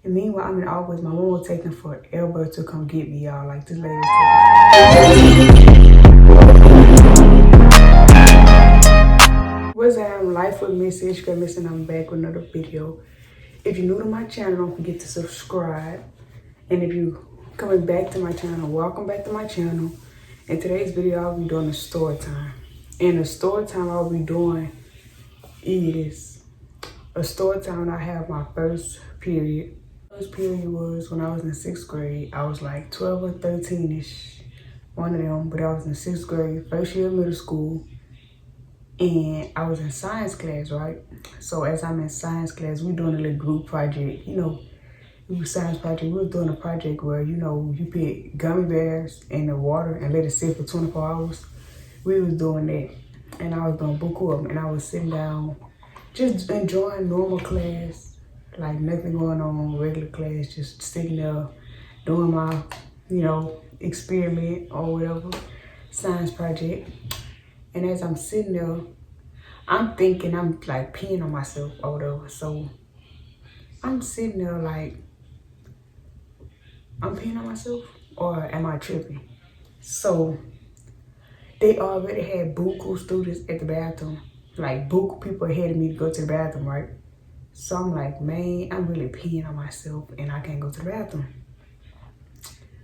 And meanwhile, I'm in August. My mom was taking forever to come get me, y'all. Like, this lady. What's up? Life with Miss Ishka Miss, and I'm back with another video. If you're new to my channel, don't forget to subscribe. And if you coming back to my channel, welcome back to my channel. In today's video, I'll be doing a story time. And the story time I'll be doing is a story time when I have my first period. First period was when I was in 6th grade. I was like 12 or 13-ish, one of them, but I was in 6th grade, first year of middle school. And I was in science class, right? So as I'm in science class, we doing a little group project. You know, it was science project. We were doing a project where, you know, you put gummy bears in the water and let it sit for 24 hours. We was doing that. And I was doing book club, and I was sitting down, just enjoying normal class, like nothing going on, regular class, just sitting there doing my, you know, experiment or whatever, science project. And as I'm sitting there, I'm thinking I'm like peeing on myself or whatever. So I'm sitting there like, I'm peeing on myself or am I tripping? So they already had buku students at the bathroom. Like buku people ahead of me to go to the bathroom, right? So I'm like, man, I'm really peeing on myself and I can't go to the bathroom.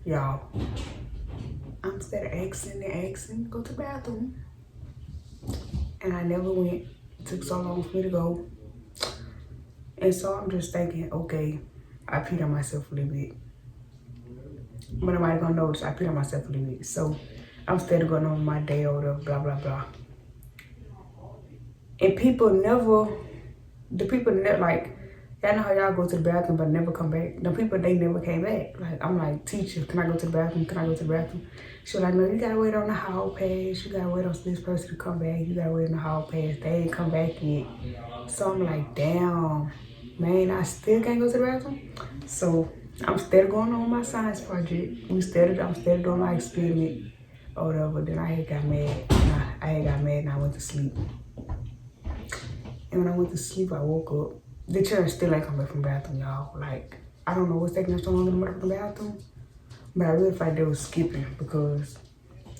Y'all, I'm instead of asking to go to the bathroom. And I never went. It took so long for me to go. And so I'm just thinking, okay, I peed on myself a little bit. But nobody gonna notice I peed on myself a little bit. So I'm still going on with my day or whatever, blah, blah, blah. And the people never, like, y'all know how y'all go to the bathroom but never come back. The people, they never came back. Like, I'm like, teacher, can I go to the bathroom? Can I go to the bathroom? She was like, no, you gotta wait on the hall pass. You gotta wait on this person to come back. You gotta wait on the hall pass. They ain't come back yet. So I'm like, damn, man, I still can't go to the bathroom? So I'm still going on my science project. I'm still doing my experiment or whatever. Then I had got mad. I had got mad and I went to sleep. And when I went to sleep, I woke up. The children still ain't come back from the bathroom, y'all. Like, I don't know what's taking them so long to come back from the bathroom. But I really felt like they was skipping because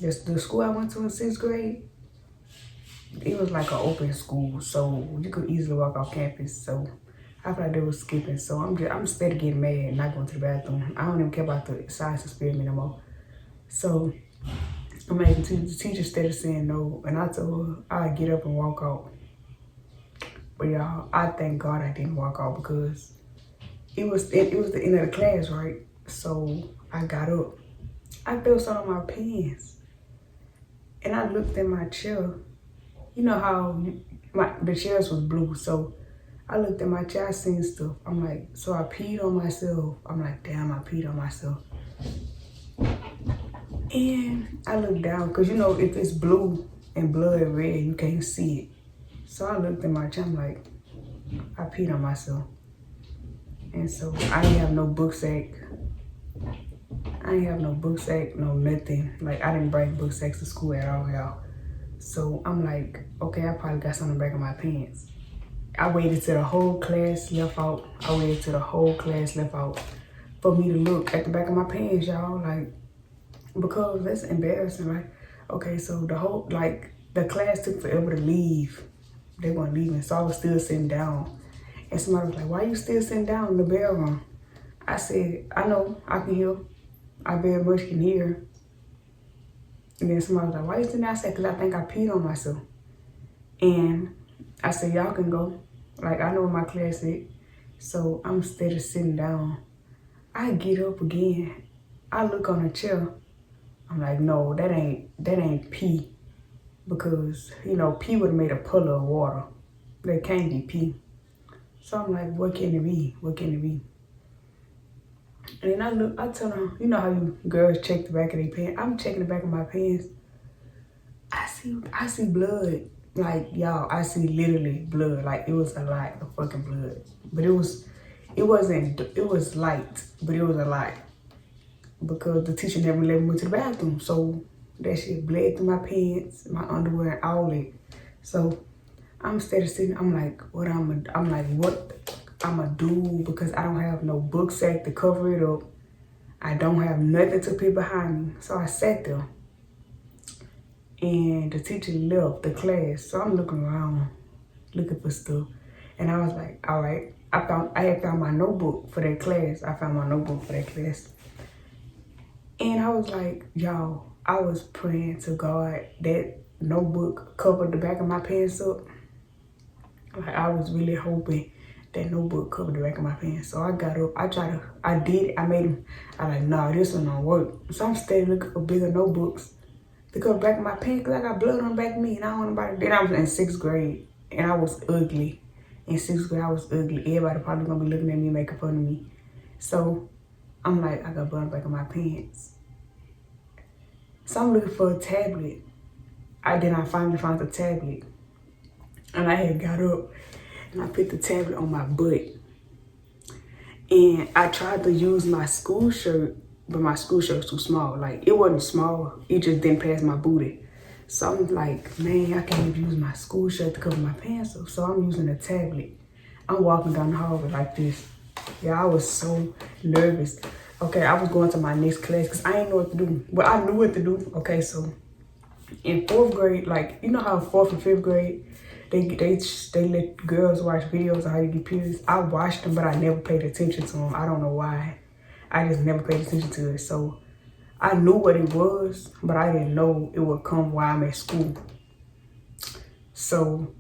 the school I went to in 6th grade, it was like an open school. So you could easily walk off campus. So I feel like they was skipping. So I'm steady getting mad and not going to the bathroom. I don't even care about the science experiment no more. So I'm making the teacher steady saying no. And I told her I'd get up and walk out. But y'all, I thank God I didn't walk out because it was the end of the class, right? So I got up. I felt something on my pants. And I looked at my chair. You know how the chairs was blue. So I looked at my chair, I seen stuff. I'm like, so I peed on myself. I'm like, damn, I peed on myself. And I looked down, because you know, if it's blue and blood red, you can't see it. So I looked at my chair, I'm like, I peed on myself. And so I didn't have no book sack. No nothing. Like, I didn't bring book sacks to school at all, y'all. So I'm like, okay, I probably got something in the back of my pants. I waited till the whole class left out. For me to look at the back of my pants, y'all. Like, because that's embarrassing, right? Okay, so the class took forever to leave. They weren't leaving, so I was still sitting down. And somebody was like, why you still sitting down in the bell room? I said, I know, I can hear. I very much can hear. And then somebody was like, why you sitting down? I said, because I think I peed on myself. And I said, y'all can go. Like, I know where my class is. So I'm steady sitting down. I get up again. I look on the chair. I'm like, no, that ain't pee. Because, you know, pee would have made a puddle of water. That can't be pee. So I'm like, what can it be? And then I tell them, you know how you girls check the back of their pants? I'm checking the back of my pants. I see blood. Like, y'all, I see literally blood. Like, it was a lot of fucking blood. But it was light, but it was a lot. Because the teacher never let me go to the bathroom. So that shit bled through my pants, my underwear, and all that. So I'm steady sitting, I'm like, what? I'm a do because I don't have no book sack to cover it up. I don't have nothing to put behind me. So I sat there and the teacher left the class. So I'm looking around, looking for stuff. And I was like, all right, I had found my notebook for that class. I found my notebook for that class. And I was like, y'all, I was praying to God that notebook covered the back of my pants up. Like, I was really hoping that notebook covered the back of my pants. So I got up, I did it, I made him, I like, nah, this one don't work. So I'm still looking for bigger notebooks to cover the back of my pants because I got blood on the back of me and I don't want nobody. Then I was in 6th grade and I was ugly. In 6th grade, I was ugly. Everybody probably gonna be looking at me and making fun of me. So I'm like, I got blood on the back of my pants. So I'm looking for a tablet. Then I finally found the tablet. And I had got up and I put the tablet on my butt. And I tried to use my school shirt, but my school shirt was too small. Like, it wasn't small, it just didn't pass my booty. So I'm like, man, I can't even use my school shirt to cover my pants up. So I'm using a tablet. I'm walking down the hallway like this. Yeah, I was so nervous. Okay, I was going to my next class because I didn't know what to do. But I knew what to do. Okay, so in 4th grade, like, you know how 4th and 5th grade, they let girls watch videos on how to get periods. I watched them, but I never paid attention to them. I don't know why. I just never paid attention to it. So I knew what it was, but I didn't know it would come while I'm at school. So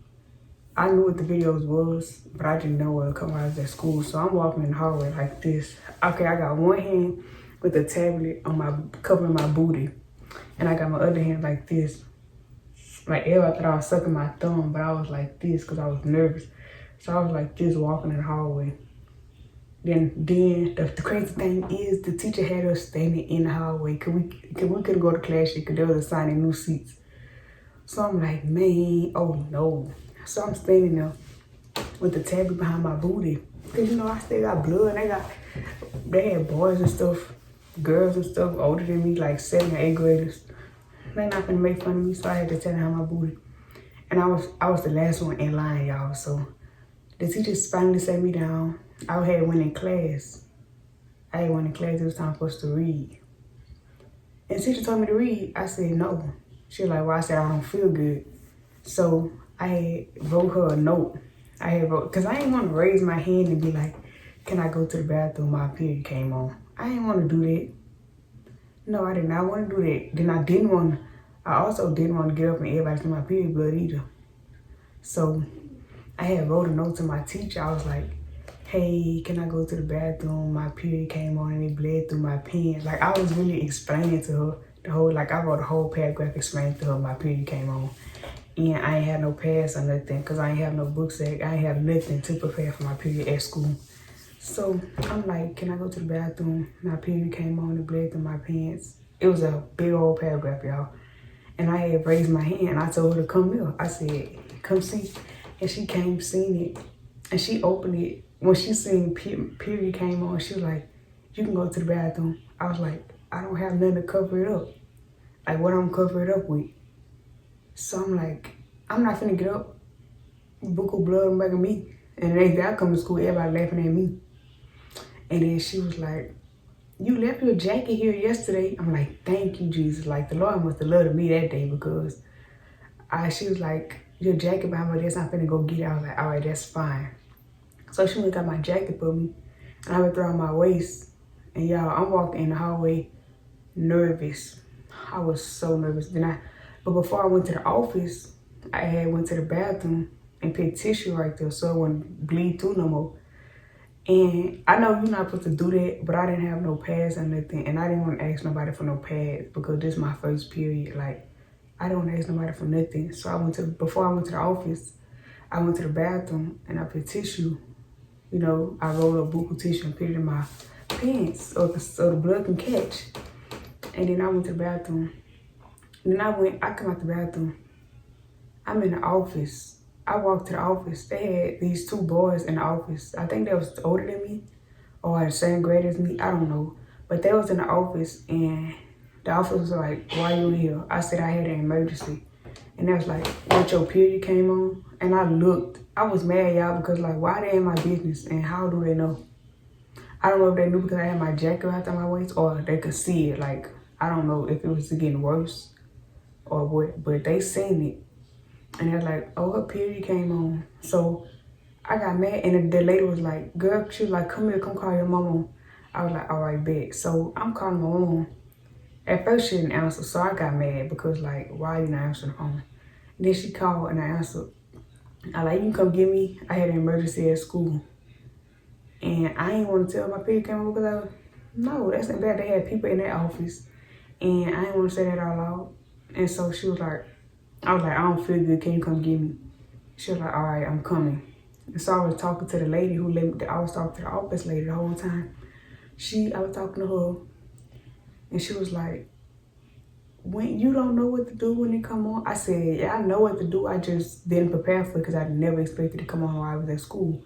I knew what the videos was, but I didn't know what would come while I was at school. So I'm walking in the hallway like this. Okay, I got one hand with the tablet on covering my booty. And I got my other hand like this. Like, everybody thought I was sucking my thumb, but I was like this because I was nervous. So I was like this walking in the hallway. Then the crazy thing is the teacher had us standing in the hallway because we couldn't go to class yet because they was assigning new seats. So I'm like, man, oh no. So I'm standing there with the tablet behind my booty. Because, you know, I still got blood. They had boys and stuff, girls and stuff older than me, like 7th or 8th graders. They not gonna make fun of me, so I had to tell them how my booty. And I was the last one in line, y'all. So the teachers finally sat me down. I had went in class. It was time for us to read. And the teacher told me to read. I said no. She was like, well, I said I don't feel good. So I wrote her a note. Because I didn't want to raise my hand and be like, can I go to the bathroom? My period came on. I didn't want to do that. No, I did not want to do that. Then I also didn't want to get up and everybody see my period blood either. So I had wrote a note to my teacher. I was like, hey, can I go to the bathroom? My period came on and it bled through my pants. Like, I was really explaining to her I wrote a whole paragraph explaining to her my period came on. And I ain't had no pads or nothing because I ain't have no book sack. I ain't have nothing to prepare for my period at school. So I'm like, can I go to the bathroom? My period came on and bled through my pants. It was a big old paragraph, y'all. And I had raised my hand. I told her to come here. I said, come see. And she came, seen it. And she opened it. When she seen period came on, she was like, you can go to the bathroom. I was like, I don't have nothing to cover it up. Like, what I'm covering it up with? So I'm like, I'm not finna get up. Book of blood on the back of me. And the next day I come to school, everybody laughing at me. And then she was like, you left your jacket here yesterday. I'm like, thank you, Jesus. Like, the Lord must have loved me that day because she was like, your jacket behind my desk, I'm finna go get it. I was like, all right, that's fine. So she went and got my jacket for me. And I went around my waist. And y'all, I'm walking in the hallway nervous. I was so nervous. But before I went to the office, I had went to the bathroom and put tissue right there so it wouldn't bleed through no more. And I know you're not supposed to do that, but I didn't have no pads or nothing. And I didn't want to ask nobody for no pads because this is my first period. Like, I didn't want to ask nobody for nothing. So before I went to the office, I went to the bathroom and I put tissue. You know, I rolled up buccal tissue and put it in my pants so the blood can catch. And then I went to the bathroom. And then I come out the bathroom. I'm in the office. I walked to the office. They had these 2 boys in the office. I think they was older than me or the same grade as me. I don't know. But they was in the office and the officer was like, why you in here? I said I had an emergency. And they was like, what, your period came on? And I looked. I was mad, y'all, because like, why they in my business and how do they know? I don't know if they knew because I had my jacket wrapped around my waist or they could see it. Like, I don't know if it was getting worse or what, but they seen it. And they're like, oh, her period came on. So I got mad and the lady was like, girl, she was like, come here, come call your mama. I was like, all right, bet. So I'm calling my mom. At first she didn't answer, so I got mad because like, why you not answering the phone? And then she called and I answered. I like, you can come get me. I had an emergency at school. And I ain't want to tell my period came on because I was, no, that's not bad. They had people in their office. And I didn't want to say that out loud. And so she was like, I was like, I don't feel good. Can you come get me? She was like, all right, I'm coming. And so I was talking to the lady who let me, I was talking to the office lady the whole time. I was talking to her. And she was like, when you don't know what to do when it come on? I said, yeah, I know what to do. I just didn't prepare for it because I never expected it to come on while I was at school.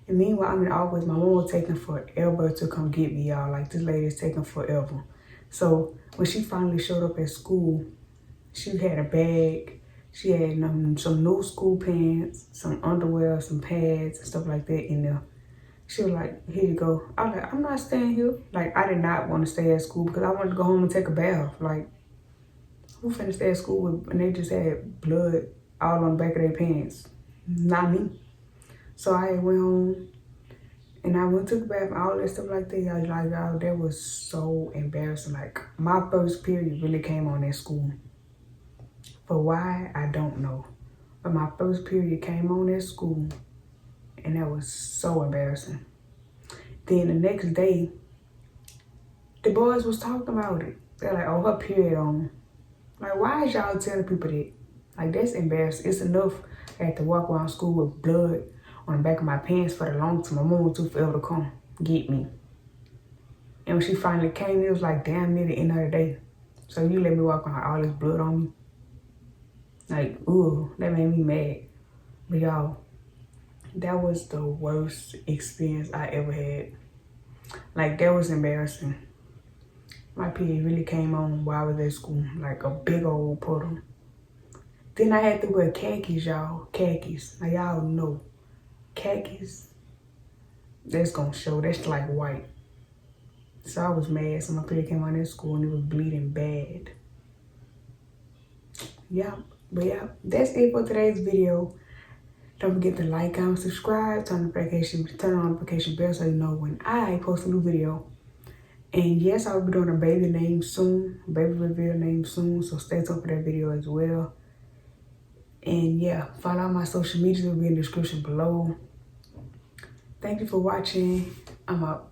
And meanwhile, I'm in the office. My mom was taking forever to come get me, y'all. Like, this lady is taking forever. So when she finally showed up at school, she had a bag. She had some new school pants, some underwear, some pads, and stuff like that in there. She was like, here you go. I was like, I'm not staying here. Like, I did not want to stay at school because I wanted to go home and take a bath. Like, who finna stay at school and they just had blood all on the back of their pants? Not me. So I went home and I went to the bath and all that stuff like that. I was like, y'all, that was so embarrassing. Like, my first period really came on at school. For why, I don't know. But my first period came on at school and that was so embarrassing. Then the next day, the boys was talking about it. They're like, oh, her period on. Like, why is y'all telling people that? Like, that's embarrassing. It's enough I had to walk around school with blood on the back of my pants for the long time. My mom was too forever to come get me. And when she finally came, it was like damn near the end of the day. So you let me walk around all this blood on me? Like, ooh, that made me mad. But y'all, that was the worst experience I ever had. Like, that was embarrassing. My period really came on while I was at school, like a big old puddle. Then I had to wear khakis, y'all. Khakis. Now, y'all know, khakis, that's gonna show. That's like white. So I was mad. So my period came on at school and it was bleeding bad. Yeah, but yeah, that's it for today's video. Don't forget to like, comment, subscribe, turn on notification bell so you know when I post a new video. And yes, I'll be doing a baby name soon, baby reveal name soon, so stay tuned for that video as well. And yeah, follow my social media, will be in the description below. Thank you for watching. I'm out.